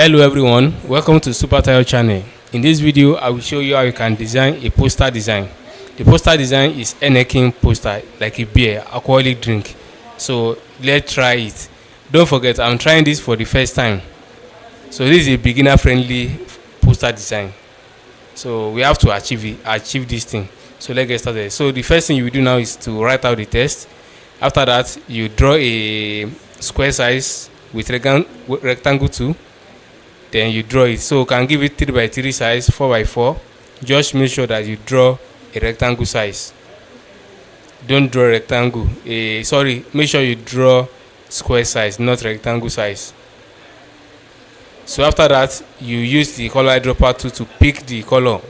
Hello everyone, welcome to Super Tayo channel. In this video, I will show you how you can design a poster design. The poster design is Heineken Poster, like a beer, alcoholic drink. So let's try it. Don't forget, I'm trying this for the first time. So this is a beginner friendly poster design. So we have to achieve this thing. So let's get started. So the first thing you will do now is to write out the text. After that, you draw a square size with rectangle tool. Then you draw it. So you can give it 3 by 3 size, 4 by 4. Just make sure that you draw a rectangle size. Don't draw rectangle. Make sure you draw square size, not rectangle size. So after that, you use the color eyedropper tool to pick the color.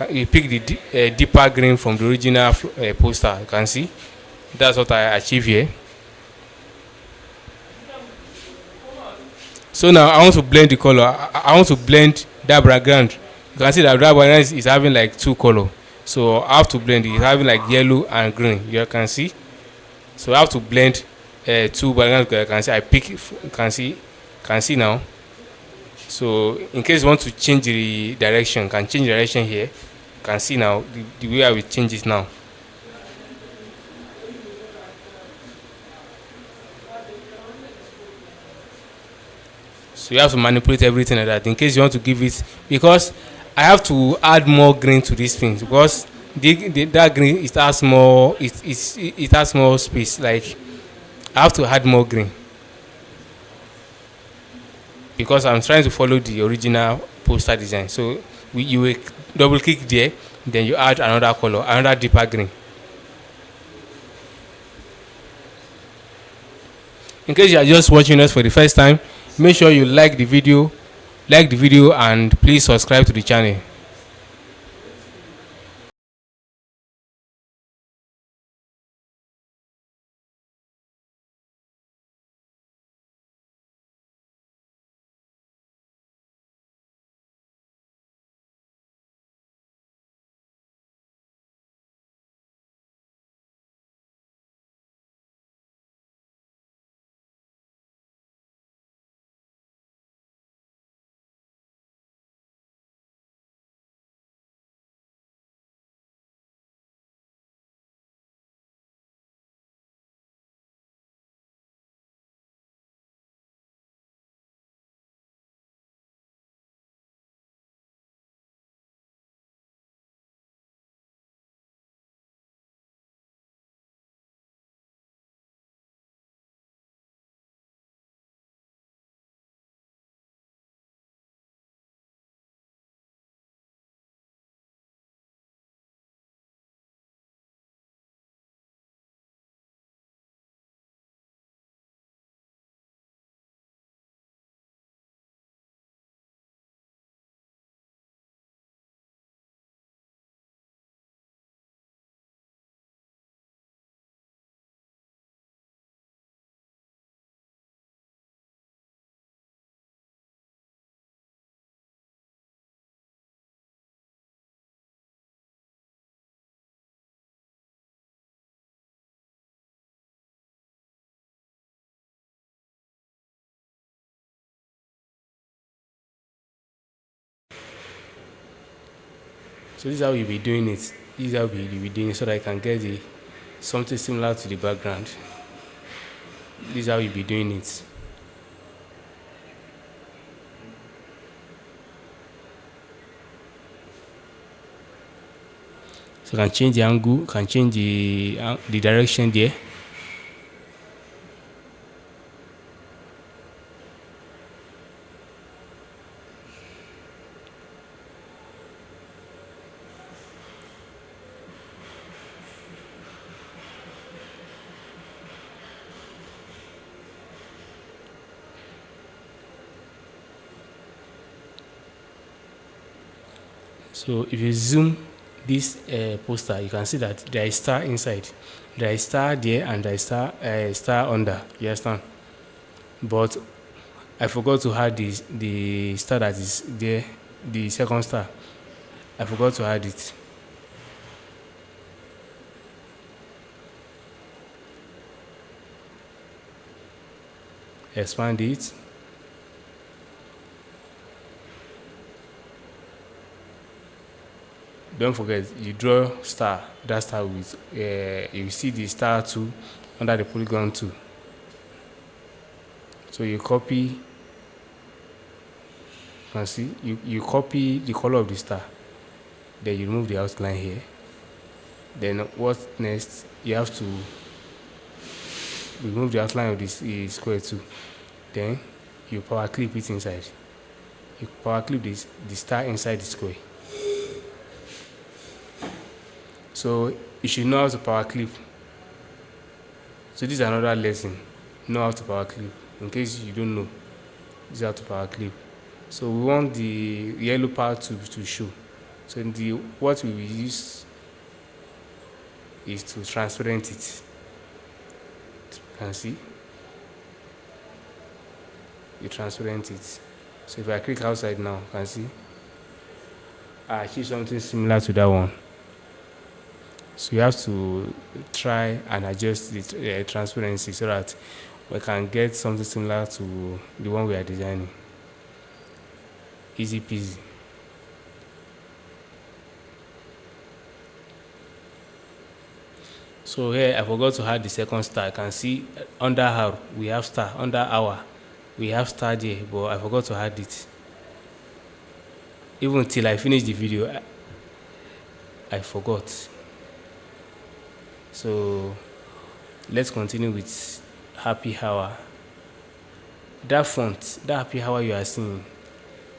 You pick the deeper green from the original poster. You can see that's what I achieve here. So now I want to blend the color. I want to blend that background. You can see that background is having like two color. So I have to blend it. It's having like yellow and green. You can see. So I have to blend two backgrounds. You can see I pick. You can see now. So in case you want to change the direction, you can change direction here. You can see now the way I will change it now. So you have to manipulate everything like that in case you want to give it, because I have to add more green to these things because that green it has more it has more space. Like I have to add more green because I'm trying to follow the original poster design. So you will double click there, then you add another color, another deeper green. In case you are just watching us for the first time, make sure you like the video and please subscribe to the channel. So this is how you'll be doing it. This is how you'll be doing it so that I can get something similar to the background. This is how you'll be doing it. So you can change the angle, can change the direction there. So if you zoom this poster, you can see that there is star inside. There is star there and there is star under. You understand? But I forgot to add the star that is there, the second star. I forgot to add it. Expand it. don't forget you draw star, that star with you see the star 2 under the polygon 2. So you copy, you can see you copy the color of the star, then you remove the outline here. Then what next? You have to remove the outline of this square too. Then you power clip it inside. You power clip the star inside the square. So you should know how to power clip. So this is another lesson. Know how to power clip. In case you don't know, this is how to power clip. So we want the yellow part to show. So what we will use is to transparent it. You can see. You transparent it. So if I click outside now, you can see I achieve something similar to that one. So you have to try and adjust the transparency so that we can get something similar to the one we are designing. Easy peasy. So here I forgot to add the second star. You can see under our we have star, under our we have star there, but I forgot to add it. Even till I finish the video, I forgot. So let's continue with happy hour. That font, that happy hour you are seeing,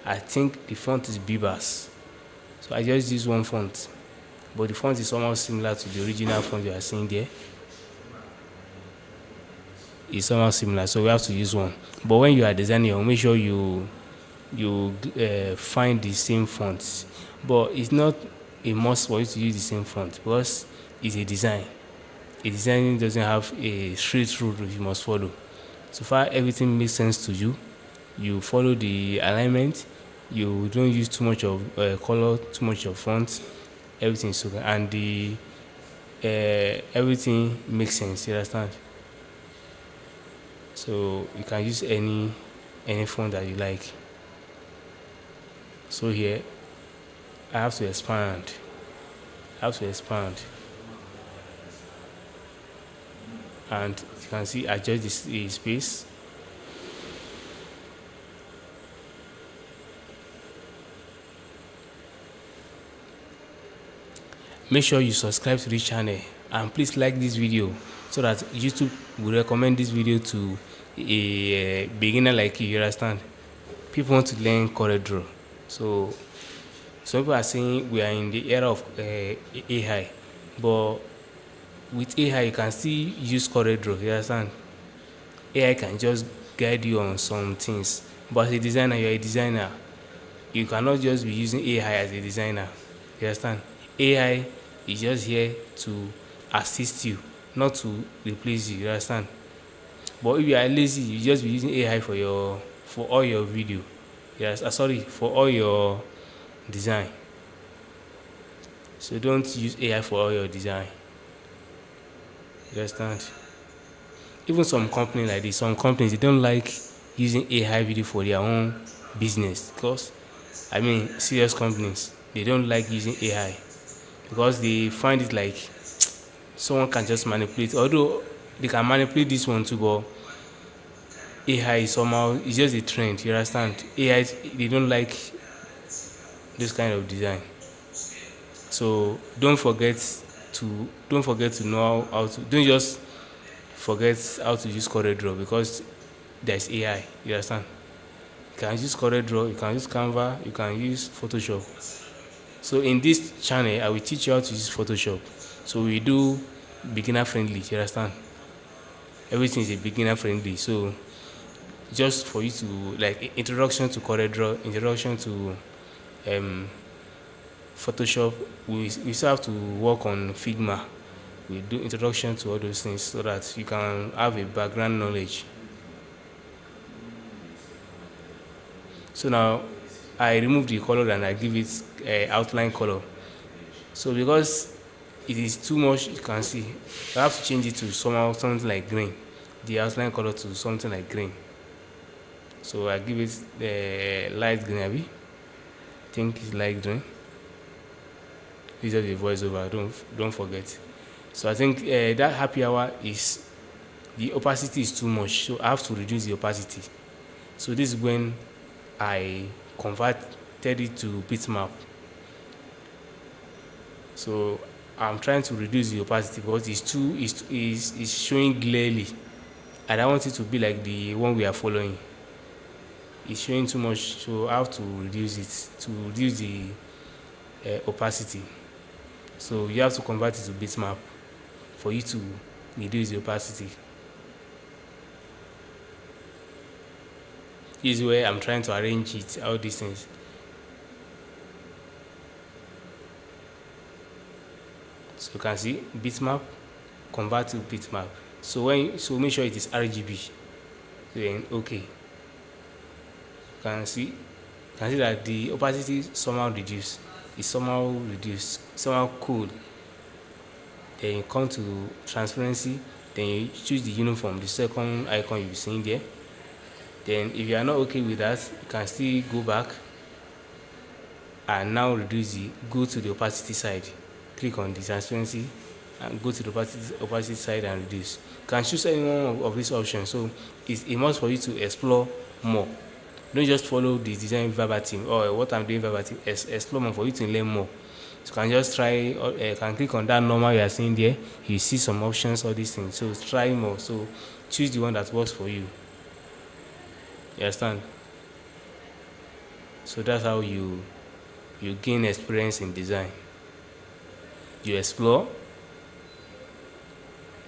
I think the font is Bibas. So I just use one font, but the font is almost similar to the original font you are seeing there. It's almost similar, so we have to use one. But when you are designing, you'll make sure you find the same fonts. But it's not a must for you to use the same font because it's a design. A design doesn't have a straight route you must follow. So far everything makes sense to you. You follow the alignment. You don't use too much of color, too much of font. Everything is okay, and the everything makes sense. You understand? So you can use any font that you like. So here I have to expand. And you can see adjust the space. Make sure you subscribe to this channel and please like this video so that YouTube will recommend this video to a beginner like you. You understand? People want to learn Coreldraw. So some people are saying we are in the era of AI, but with AI you can still use Coreldraw. You understand? AI can just guide you on some things, but as a designer, you're a designer. You cannot just be using AI as a designer. You understand? AI is just here to assist you, not to replace you. You understand? But if you are lazy, you just be using AI for all your video. Yes, sorry, for all your design. So don't use AI for all your design. You understand? Even some companies like this, some companies they don't like using AI video for their own business because I mean serious companies they don't like using AI because they find it like someone can just manipulate. Although they can manipulate this one too, but AI is somehow it's just a trend. You understand? AI they don't like this kind of design. So don't forget to know how to don't just forget how to use Coreldraw because there's AI. You understand? You can use Coreldraw, you can use Canva, you can use Photoshop. So in this channel, I will teach you how to use Photoshop. So we do beginner friendly. You understand? Everything is a beginner friendly. So just for you to like introduction to Coreldraw, introduction to Photoshop, we still have to work on Figma. We do introduction to all those things so that you can have a background knowledge. So now I remove the color and I give it outline color. So because it is too much, you can see I have to change it to something like green, the outline color to something like green. So I give it the light green. I think it's light green. This is the voiceover. Don't forget. So I think that happy hour is the opacity is too much, so I have to reduce the opacity. So this is when I converted it to bitmap. So I'm trying to reduce the opacity because it's too is showing clearly. I don't want it to be like the one we are following. It's showing too much, so I have to reduce it to reduce the opacity. So you have to convert it to bitmap for you to reduce the opacity. This is where I'm trying to arrange it, all these things. So you can see bitmap, convert to bitmap. So make sure it is RGB. Then okay. You can see that the opacity somehow reduced. It's somehow reduced, somehow cool. Then you come to transparency, then you choose the uniform, the second icon you'll be seeing there. Then if you are not okay with that, you can still go back and now go to the opacity side. Click on the transparency and go to the opacity side and reduce. You can choose any one of these options. So it's a must for you to explore more. Don't just follow the design verbatim or what I'm doing verbatim. Explore more for you to learn more. So you can just try, can click on that normal you are seeing there. You see some options, all these things. So try more. So choose the one that works for you. You understand? So that's how you gain experience in design. You explore.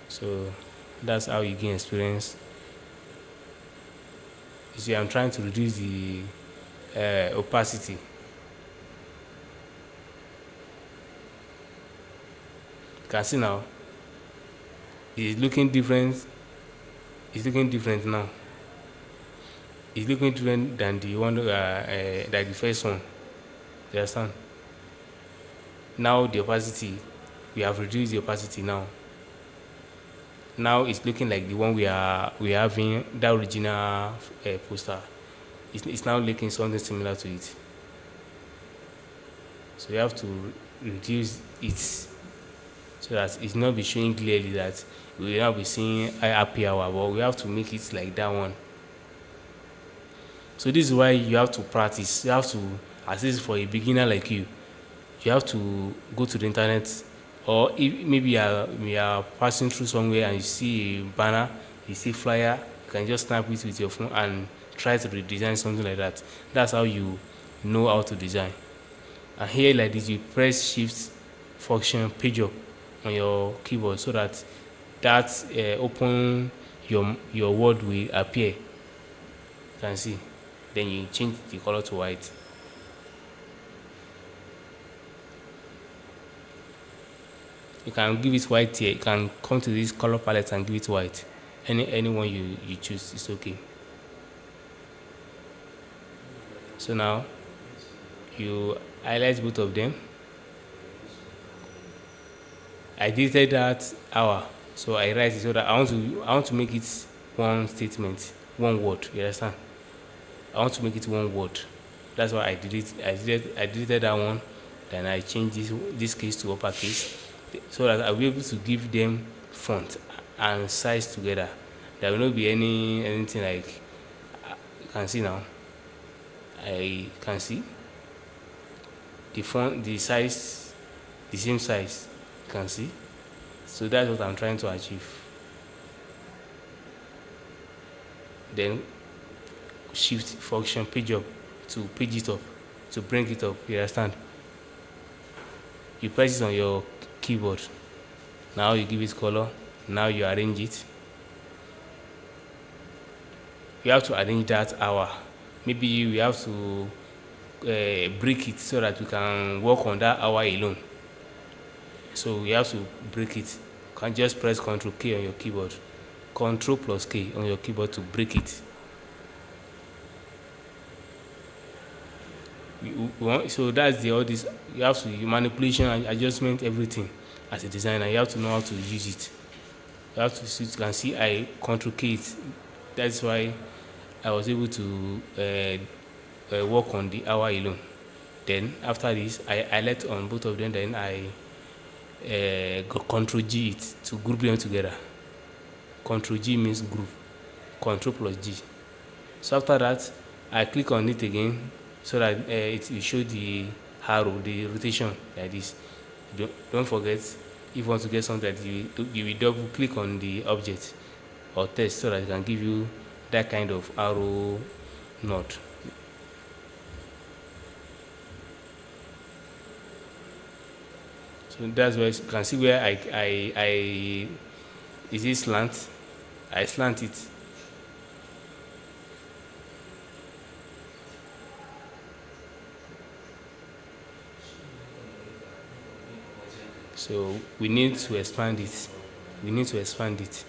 So that's how you gain experience. You see, I'm trying to reduce the opacity. You can see now it's looking different. It's looking different now. It's looking different than the one like the first one. You understand? Now the opacity, we have reduced the opacity now. Now it's looking like the one we having the original poster. It's now looking something similar to it. So you have to reduce it so that it's not be showing clearly that we will not be seeing happy hour, but we have to make it like that one. So this is why you have to practice. You have to, at least for a beginner like you have to go to the internet, or if maybe you are passing through somewhere and you see a banner, you see flyer, you can just snap it with your phone and try to redesign something like that. That's how you know how to design. And here like this, you press shift function page up on your keyboard so that open your word will appear. You can see. Then you change the color to white. You can give it white here. You can come to this color palette and give it white. Any one you choose is okay. So now you highlight both of them. I deleted that hour, so I write it so that I want to make it one statement, one word. You understand? I want to make it one word. That's why I deleted that one. Then I changed this case to uppercase so that I'll be able to give them font and size together. There will not be anything like you can see now. I can see the font, the size, the same size. You can see. So that's what I'm trying to achieve. Then shift function page up to page it up, to bring it up. You understand? You press it on your keyboard. Now you give it color. Now you arrange it. You have to arrange that hour. Maybe we have to break it so that we can work on that hour alone. So we have to break it. You can just press Ctrl K on your keyboard. Ctrl plus K on your keyboard to break it. So that's all this. You have to manipulation and adjustment everything as a designer. You have to know how to use it. You have to see. You can see I Ctrl K it. That's why I was able to work on the hour alone. Then after this, I let on both of them. Then I go Control G it to group them together. Control G means group. Control plus G. So after that, I click on it again so that it will show the arrow, the rotation like this. Don't forget, if you want to get something that you will double click on the object or text so that it can give you that kind of arrow node. So that's where you can see where I is it slant? I slant it. So we need to expand it. We need to expand it.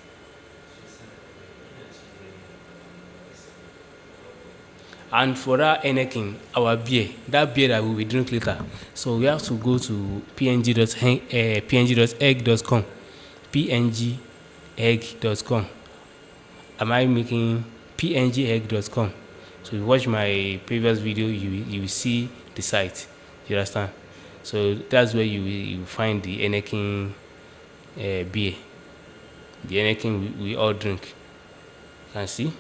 And for that Heineken, our beer, that beer that we will drink later. So we have to go to png.egg.com. pngegg.com. Am I making pngegg.com? So if you watch my previous video, you will see the site. You understand? So that's where you find the Heineken beer. The Heineken we all drink. You can see?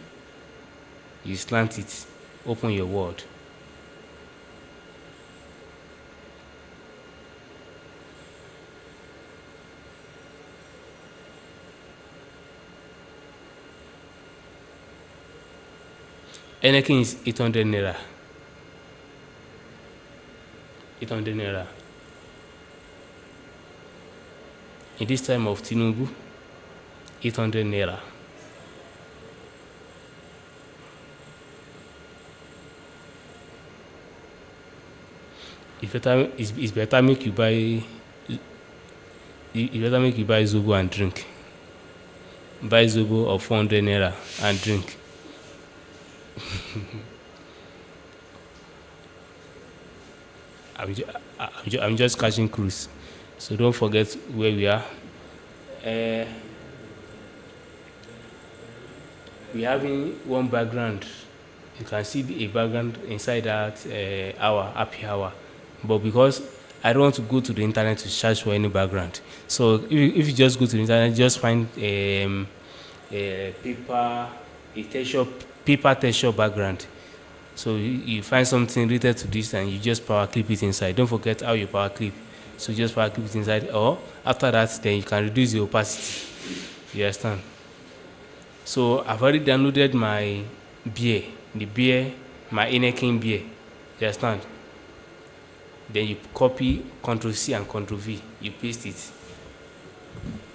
You slant it. Open your Word. Heineken is 800 naira. 800 naira. In this time of Tinubu, 800 naira. It's better make you buy. It better make you buy Zobo and drink. Buy Zobo of 400 naira and drink. I'm just catching cruise, so don't forget where we are. We having one background. You can see a background inside that hour, happy hour. But because I don't want to go to the internet to search for any background, so if you just go to the internet, just find a paper texture background. So you find something related to this and you just power clip it inside. Don't forget how you power clip. So just power clip it inside, or after that, then you can reduce the opacity. You understand? So I've already downloaded my beer, my Heineken beer. You understand? Then you copy Ctrl C and Ctrl V. You paste it.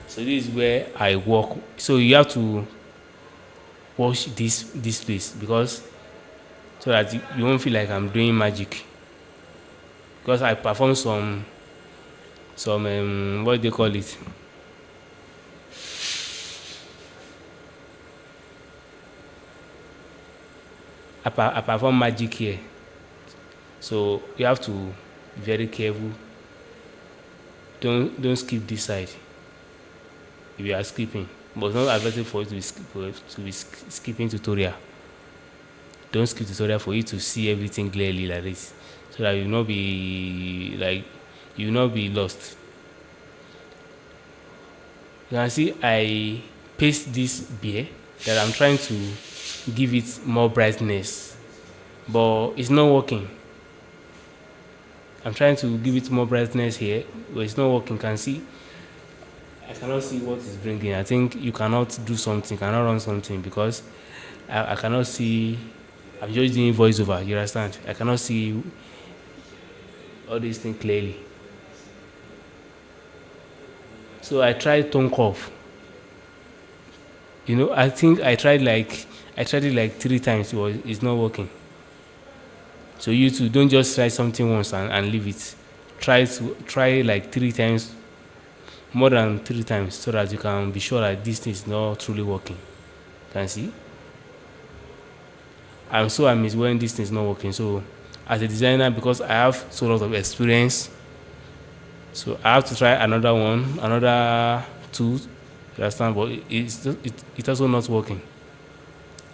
So this is where I work. So you have to watch this place because so that you won't feel like I'm doing magic. Because I perform some what do they call it? I perform magic here. So you have to be very careful. Don't skip this side. If you are skipping, but it's not advisable for you to be skipping tutorial. Don't skip tutorial for you to see everything clearly like this, so that you will not be lost. You can see I paste this beer that I'm trying to give it more brightness, but it's not working. I'm trying to give it more brightness here, but it's not working. You can see I cannot see what it's bringing. I think you cannot do something, cannot run something because I cannot see. I'm just doing voiceover. You understand? I cannot see all these things clearly. So I tried tone curve. I think I tried it like 3 times. It's not working. So you too, don't just try something once and leave it. Try like 3 times, more than 3 times, so that you can be sure that this thing is not truly working. Can see? I'm so amazed when this thing is not working. So as a designer, because I have so lot of experience, so I have to try another one, another tool. You understand? But it's also not working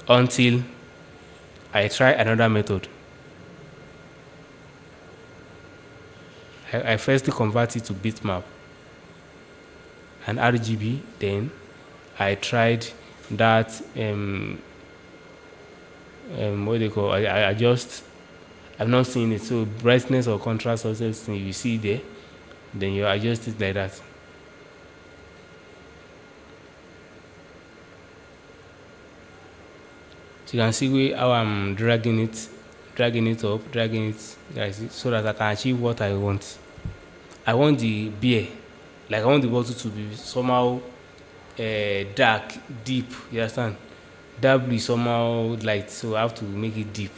until I try another method. I firstly convert it to bitmap and RGB. Then I tried that what they call I adjust. I've not seen it. So brightness or contrast or something you see there, then you adjust it like that. So you can see how I'm dragging it up, dragging it, guys, so that I can achieve what I want. I want the beer, like I want the bottle to be somehow dark, deep. You understand? Dark blue is somehow light, so I have to make it deep.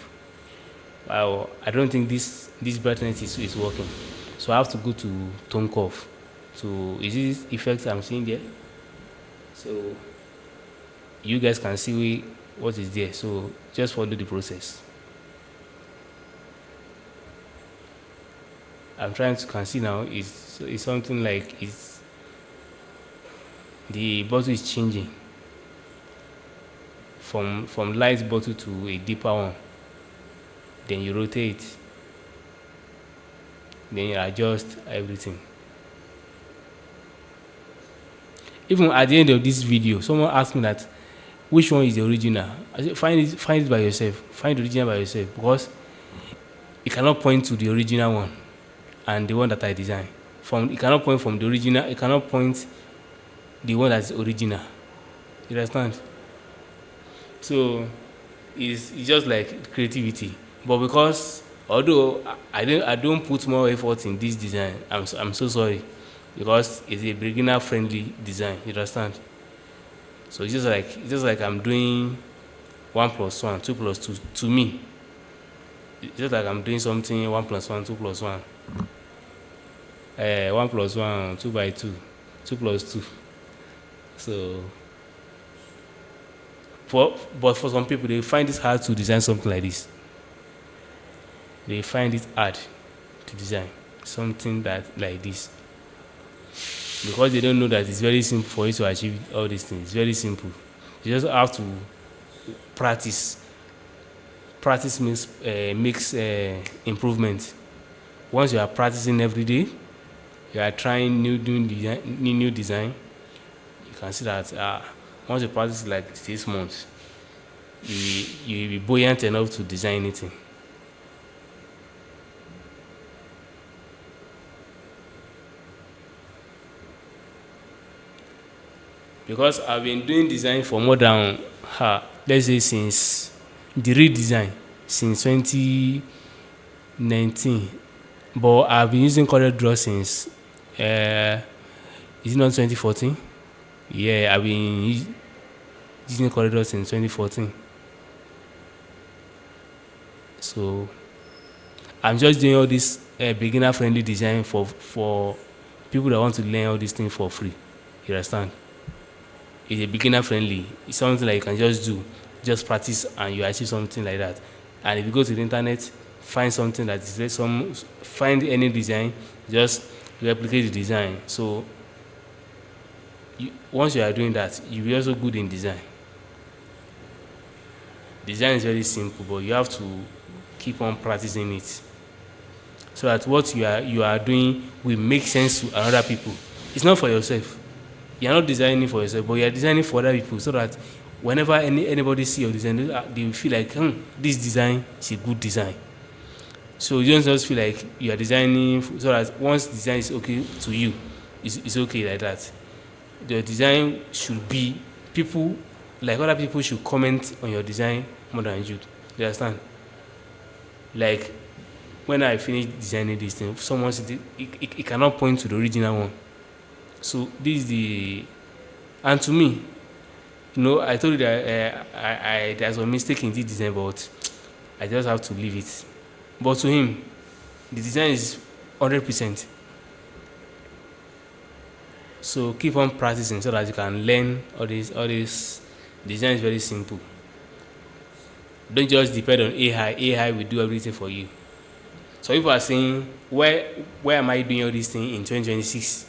Wow, I don't think this brightness is working, so I have to go to tone curve. So is this effect I'm seeing there? So you guys can see what is there. So just follow the process. I'm trying to can see now is something like it's the bottle is changing from light bottle to a deeper one. Then you rotate, then you adjust everything. Even at the end of this video, someone asked me that which one is the original. I said find it by yourself. Find the original by yourself because you cannot point to the original one and the one that I designed. You cannot point from the original. You cannot point the one that's original. You understand? So it's just like creativity. But because although I don't put more effort in this design, I'm so sorry because it's a beginner friendly design. You understand? So it's just like I'm doing 1+1, 2+2 to me. It's just like I'm doing something 1+1, 2+1. 1+1, 2x2, 2+2. So but for some people they find it hard to design something like this. They find it hard to design something that like this because they don't know that it's very simple for you to achieve all these things. It's very simple. You just have to practice. Practice makes improvement. Once you are practicing every day, you are trying new design. You can see that once you practice like 6 months, you will be buoyant enough to design anything. Because I've been doing design for more than let's say since the redesign since 2019, but I've been using Coreldraw since is it not 2014? Yeah, I've been using Coreldraw since 2014. So I'm just doing all this beginner friendly design for people that want to learn all these things for free. You understand? It's a beginner friendly. It's something like you can just do, just practice and you achieve something like that. And if you go to the internet, find something that is find any design, just replicate the design. So once you are doing that, you'll be also good in design. Design is very simple, but you have to keep on practicing it so that what you are doing will make sense to other people. It's not for yourself. You're not designing for yourself, but you're designing for other people so that whenever anybody see your design, they will feel like, this design is a good design. So you don't just feel like you are designing so that once design is okay to you, it's okay like that. The design should be people, like other people should comment on your design more than you. You understand? Like when I finish designing this thing, someone said it cannot point to the original one. So this is and to me, I told you that there's a mistake in this design, but I just have to leave it. But to him, the design is 100%. So keep on practicing so that you can learn all this. Design is very simple. Don't just depend on AI. AI will do everything for you. So people are saying, where am I doing all these things in 2026?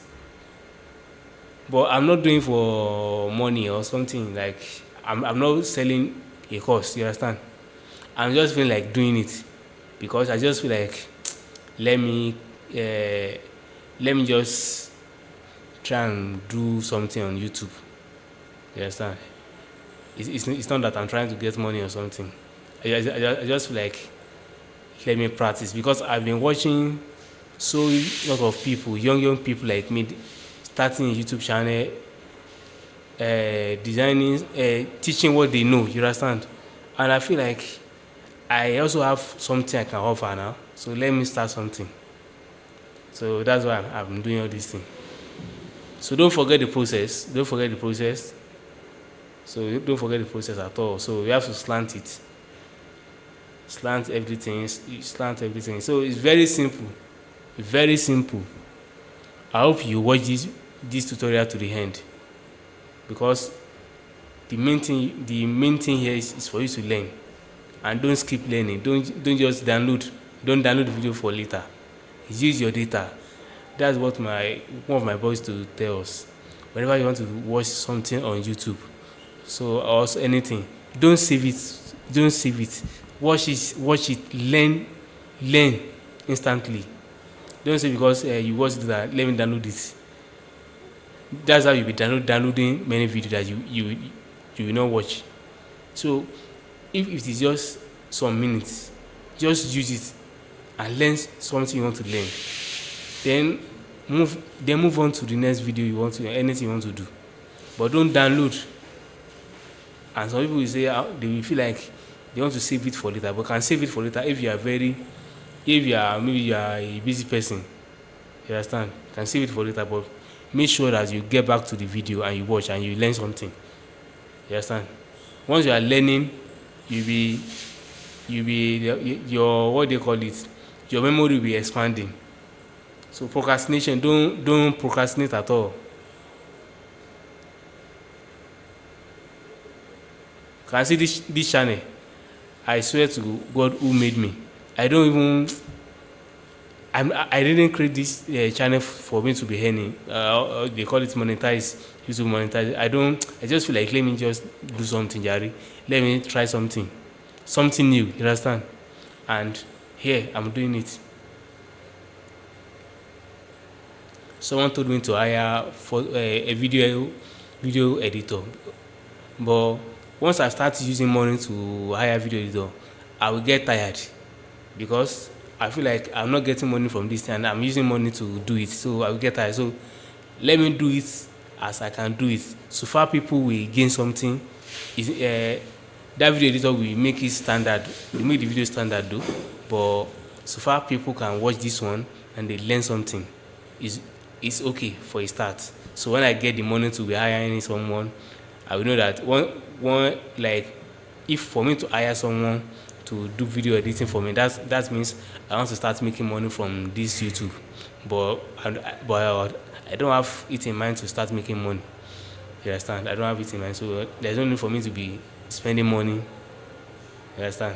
But I'm not doing for money or something. Like I'm not selling a course. You understand? I'm just feeling like doing it because I just feel like let me uh, let me just try and do something on YouTube. You understand? It's not that I'm trying to get money or something. I just feel like let me practice because I've been watching so lot of people, young people like me, starting a YouTube channel, designing, teaching what they know. You understand? And I feel like I also have something I can offer now. So let me start something. So that's why I'm doing all these things. So don't forget the process. Don't forget the process. So don't forget the process at all. So you have to slant it. Slant everything. Slant everything. So it's very simple. Very simple. I hope you watch this tutorial to the end because the main thing here is for you to learn and don't skip learning. Don't just download. Don't download the video for later. Use your data. That's what one of my boys to tell us. Whenever you want to watch something on YouTube, so or anything, don't save it. Don't save it. Watch it. Learn instantly. Don't say because you watch that. Let me download it. That's how you be downloading many videos that you will not watch. So if it is just some minutes, just use it and learn something you want to learn. Then move on to the next video you want to anything you want to do. But don't download. And some people will say they will feel like they want to save it for later, but can save it for later if maybe you are a busy person. You understand? You can save it for later, but make sure that you get back to the video and you watch and you learn something. You understand? Once you are learning, your what they call it, your memory will be expanding. So procrastination, don't procrastinate at all. Can see this channel. I swear to God who made me. I don't even I didn't create this channel for me to be earning. They call it monetize, YouTube monetize. I just feel like let me just do something, Jerry. Let me try something new. You understand? And here I'm doing it. Someone told me to hire for a video editor, but once I start using money to hire video editor, I will get tired because I feel like I'm not getting money from this thing and I'm using money to do it, so I will get tired. So let me do it as I can do it. So far people will gain something. That video editor will make it standard, will make the video standard though, but so far people can watch this one and they learn something. It's okay for a start. So when I get the money to be hiring someone, I will know that one like if for me to hire someone to do video editing for me, that means I want to start making money from this YouTube. But I don't have it in mind to start making money. You understand? I don't have it in mind, so there's no need for me to be spending money. You understand?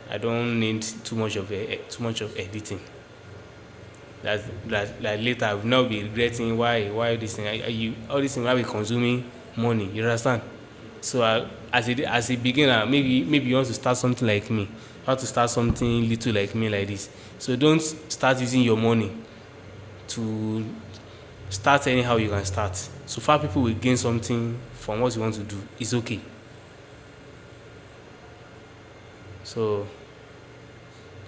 I don't need too much of editing. That later I will not be regretting why this thing all this thing will be consuming money. You understand? So as a beginner, maybe you want to start something like me. You want to start something little like me like this. So don't start using your money to start anyhow you can start. So far people will gain something from what you want to do. It's okay. So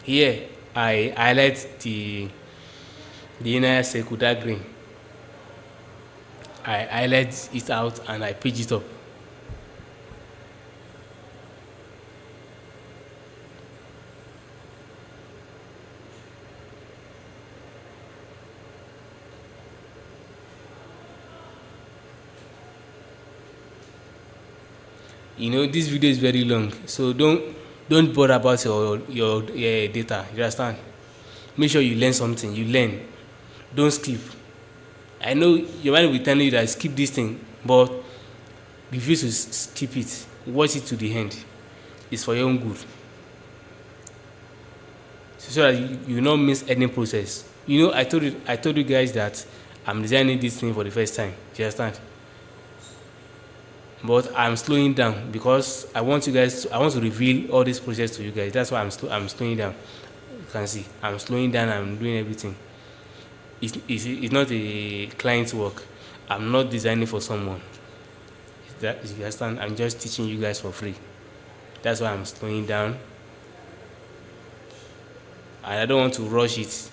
here I highlight the inner circle, that green. I highlight it out and I page it up. This video is very long, so don't bother about your data. You understand? Make sure you learn something. You learn. Don't skip. I know your mind will be telling you that skip this thing, but refuse to skip it. Watch it to the end. It's for your own good, so that you will not miss any process. I told you guys that I'm designing this thing for the first time. You understand? But I'm slowing down because I want to reveal all this process to you guys. That's why I'm slowing down. can see I'm slowing down, I'm doing everything. It's not a client work. I'm not designing for someone. That you understand? I'm just teaching you guys for free. That's why I'm slowing down, and I don't want to rush it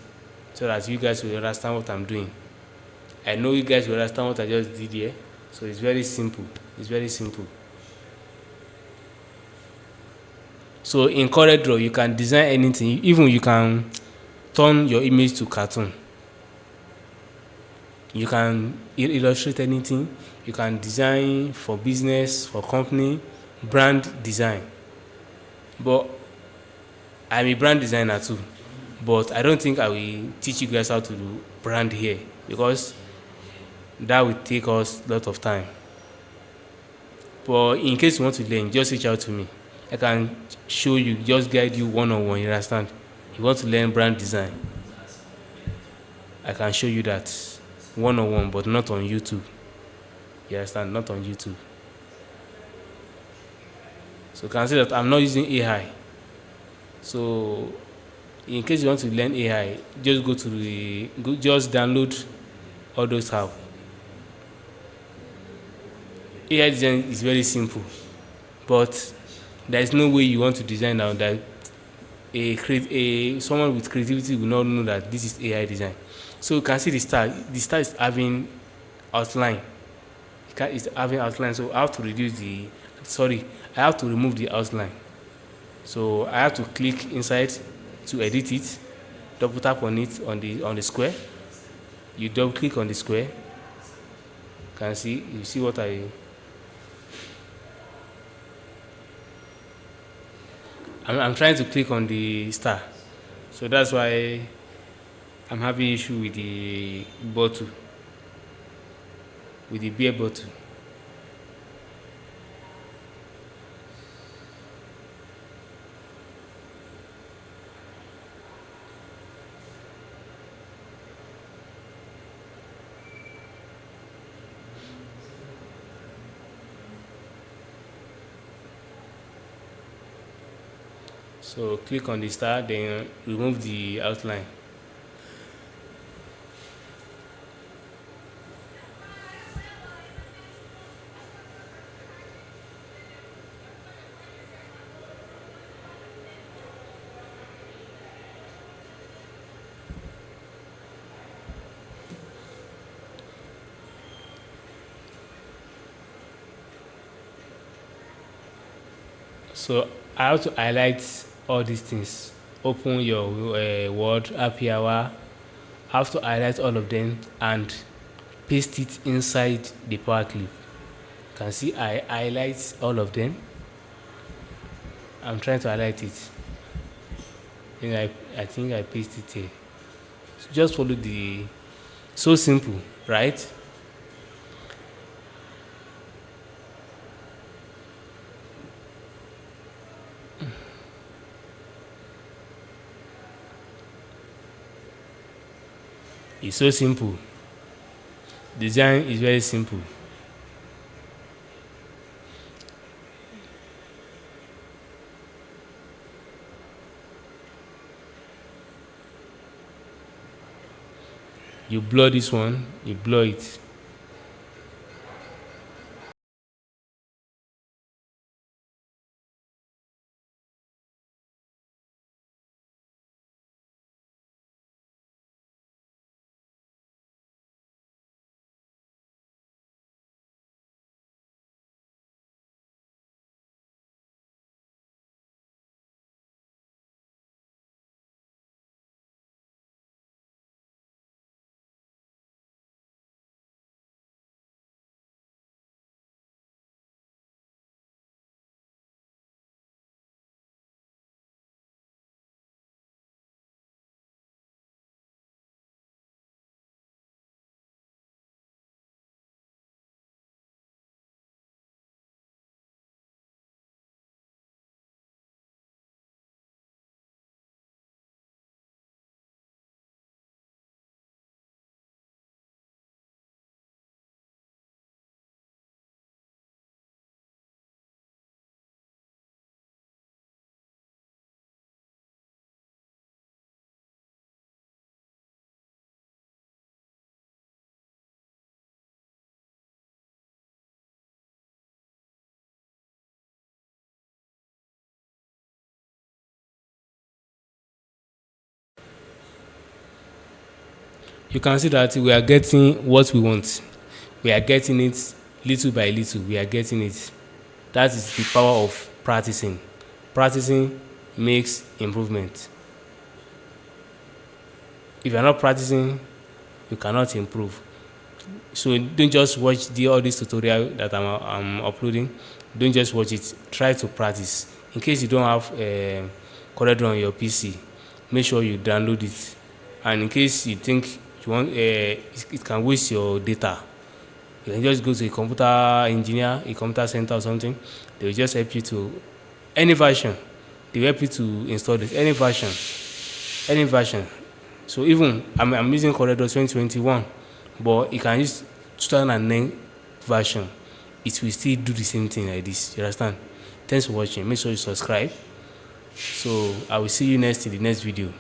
so that you guys will understand what I'm doing. I know you guys will understand what I just did here. So it's very simple. It's very simple. So in Coreldraw, you can design anything. Even you can turn your image to cartoon. You can illustrate anything. You can design for business, for company, brand design. But I'm a brand designer too. But I don't think I will teach you guys how to do brand here because that will take us a lot of time. But in case you want to learn, just reach out to me. I can show you, just guide you one on one. You understand? You want to learn brand design, I can show you that one on one, but not on YouTube. You understand? Not on YouTube. So you can see that I'm not using AI. So in case you want to learn AI, just go to just download all those apps. AI design is very simple, but there is no way you want to design now that a someone with creativity will not know that this is AI design. So you can see the star. The star is having outline. It's having outline. So I have to reduce the. Sorry, I have to remove the outline. So I have to click inside to edit it. Double tap on it on the square. You double click on the square. Can see you see what I'm trying to click on the star. So that's why I'm having issue with the bottle, with the beer bottle. So click on the star, then remove the outline. So I have to highlight all these things. Open your Word, happy hour. I have to highlight all of them and paste it inside the power clip. You can see I highlight all of them. I'm trying to highlight it. Then I think I paste it here. So just follow the so simple, right? It's so simple. Design is very simple. You blur this one, you blur it. you can see that we are getting what we want. We are getting it little by little. We are getting it. That is the power of practicing. Practicing makes improvement. If you are not practicing, you cannot improve. So don't just watch all this tutorial that I'm uploading. Don't just watch it. Try to practice. In case you don't have Coreldraw on your PC, make sure you download it. And in case you think you want, it can waste your data, you can just go to a computer engineer, a computer center or something. They will just help you to any version. They will help you to install this any version, any version. So even I'm using Coreldraw 2021, but you can use 2009 version. It will still do the same thing like this. You understand? Thanks for watching. Make sure you subscribe. So I will see you next in the next video.